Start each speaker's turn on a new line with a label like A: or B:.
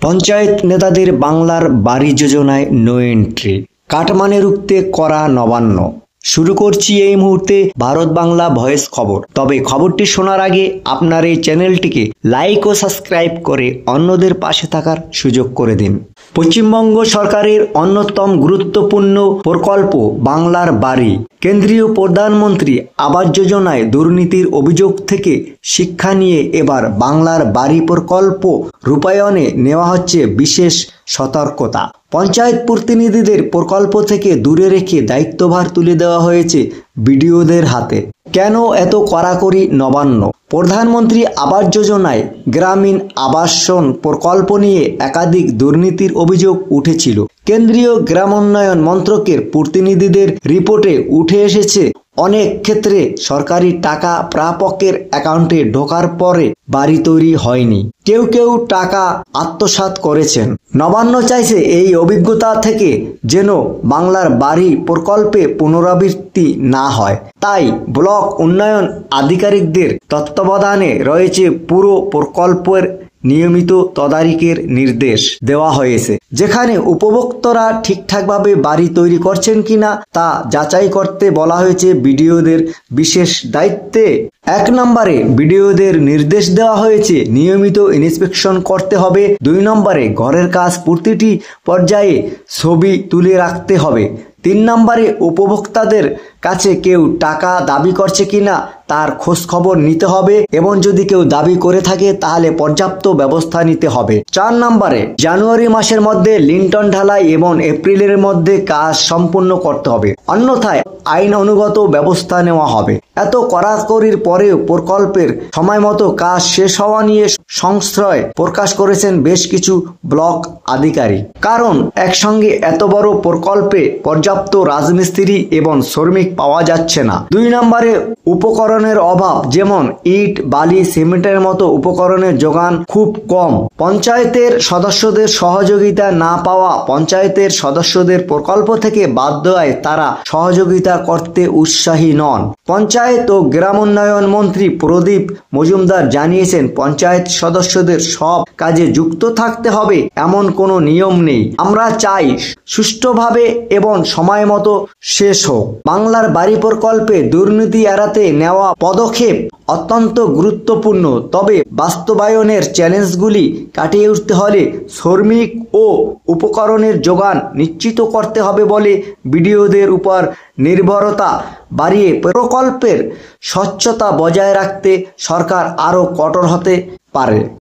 A: পঞ্চায়েত নেতাদের বাংলার বাড়ি যোজনায় নো এন্ট্রি, কাটমানি রুখতে করা নবান্ন। শুরু করছি এই মুহূর্তে ভারত বাংলা ভয়েস খবর। তবে খবরটি শোনার আগে আপনার এই চ্যানেলটিকে লাইক ও সাবস্ক্রাইব করে অন্যদের পাশে থাকার সুযোগ করে দিন। পশ্চিমবঙ্গ সরকারের অন্যতম গুরুত্বপূর্ণ প্রকল্প বাংলার বাড়ি। কেন্দ্রীয় প্রধানমন্ত্রী আবাস যোজনায় দুর্নীতির অভিযোগ থেকে শিক্ষা নিয়ে এবার বাংলার বাড়ি প্রকল্প রূপায়ণে নেওয়া হচ্ছে বিশেষ সতর্কতা। পঞ্চায়েত প্রতিনিধিদের প্রকল্প থেকে দূরে রেখে দায়িত্বভার তুলে দেওয়া হয়েছে বিডিওদের হাতে। কেন এত কড়াকড়ি নবান্ন? প্রধানমন্ত্রী আবাস যোজনায় গ্রামীণ আবাসন প্রকল্প নিয়ে একাধিক দুর্নীতির অভিযোগ উঠেছিল। কেন্দ্রীয় গ্রামোন্নয়ন মন্ত্রকের প্রতিনিধিদের রিপোর্টে উঠে এসেছে অনেক ক্ষেত্রে সরকারি টাকা প্রাপকের অ্যাকাউন্টে ঢোকার পরে বাড়ি তৈরি হয়নি। কেউ কেউ টাকা আত্মসাৎ করেছেন। নবান্ন চাইছে এই অভিজ্ঞতা থেকে যেন বাংলার বাড়ি প্রকল্পে পুনরাবৃত্তি না হয়। তাই ব্লক উন্নয়ন আধিকারিকদের তত্ত্বাবধানে রয়েছে পুরো প্রকল্পের নিয়মিত তদারকির নির্দেশ দেওয়া হয়েছে, যেখানে উপভোক্তারা ঠিকঠাকভাবে বাড়ি তৈরি করছেন কিনা তা যাচাই করতে বলা হয়েছে বিডিওদের বিশেষ দায়িত্বে। 1 নম্বরে বিডিওদের নির্দেশ দেওয়া হয়েছে নিয়মিত ইন্সপেকশন করতে হবে। 2 নম্বরে ঘরের কাজ প্রতিটি পর্যায়ে ছবি তুলে রাখতে হবে। 3 নম্বরে উপভোক্তাদের কাছে কেউ টাকা দাবি করছে কিনা তার খোঁজ খবর নিতে হবে এবং যদি কেউ দাবি করে থাকে তাহলে পর্যাপ্ত ব্যবস্থা নিতে হবে। 4 নম্বরে জানুয়ারি মাসের মধ্যে লিন্টন ঢালাই এবং এপ্রিলের মধ্যে কাজ সম্পূর্ণ করতে হবে, অন্যথায় আইন অনুগত ব্যবস্থা নেওয়া হবে। এত কড়াকড়ির পরেও প্রকল্পের সময় মতো কাজ শেষ হওয়া নিয়ে সংশয় প্রকাশ করেছেন বেশ কিছু ব্লক আধিকারিক। কারণ একসঙ্গে এত বড় প্রকল্পে পর্যাপ্ত রাজমিস্ত্রি এবং শ্রমিক পাওয়া যাচ্ছে না। 2 নম্বরে উপকরণের অভাব, যেমন ইট, বালি, সিমেন্টের মতো উপকরণের যোগান খুব কম। পঞ্চায়েতের সদস্যদের সহযোগিতা না পাওয়া, পঞ্চায়েতের সদস্যদের প্রকল্প থেকে বাদ দেওয়ায় তারা সহযোগিতা করতে উৎসাহী নন। পঞ্চায়েত ও গ্রামোন্নয়ন মন্ত্রী প্রদীপ মজুমদার জানিয়েছেন, পঞ্চায়েত সদস্যদের সব কাজে যুক্ত থাকতে হবে এমন কোনো নিয়ম নেই। আমরা চাই সুষ্ঠুভাবে এবং সময় মতো শেষ হোক। বাংলার বাড়ি প্রকল্পে দুর্নীতি এড়াতে নেওয়া পদক্ষেপ অত্যন্ত গুরুত্বপূর্ণ, তবে বাস্তবায়নের চ্যালেঞ্জগুলি কাটিয়ে উঠতে হলে শ্রমিক ও উপকরণের যোগান নিশ্চিত করতে হবে বলে বিডিওদের উপর নির্ভরতা বাড়িয়ে প্রকল্পের স্বচ্ছতা বজায় রাখতে সরকার আরও কঠোর হতে পারে।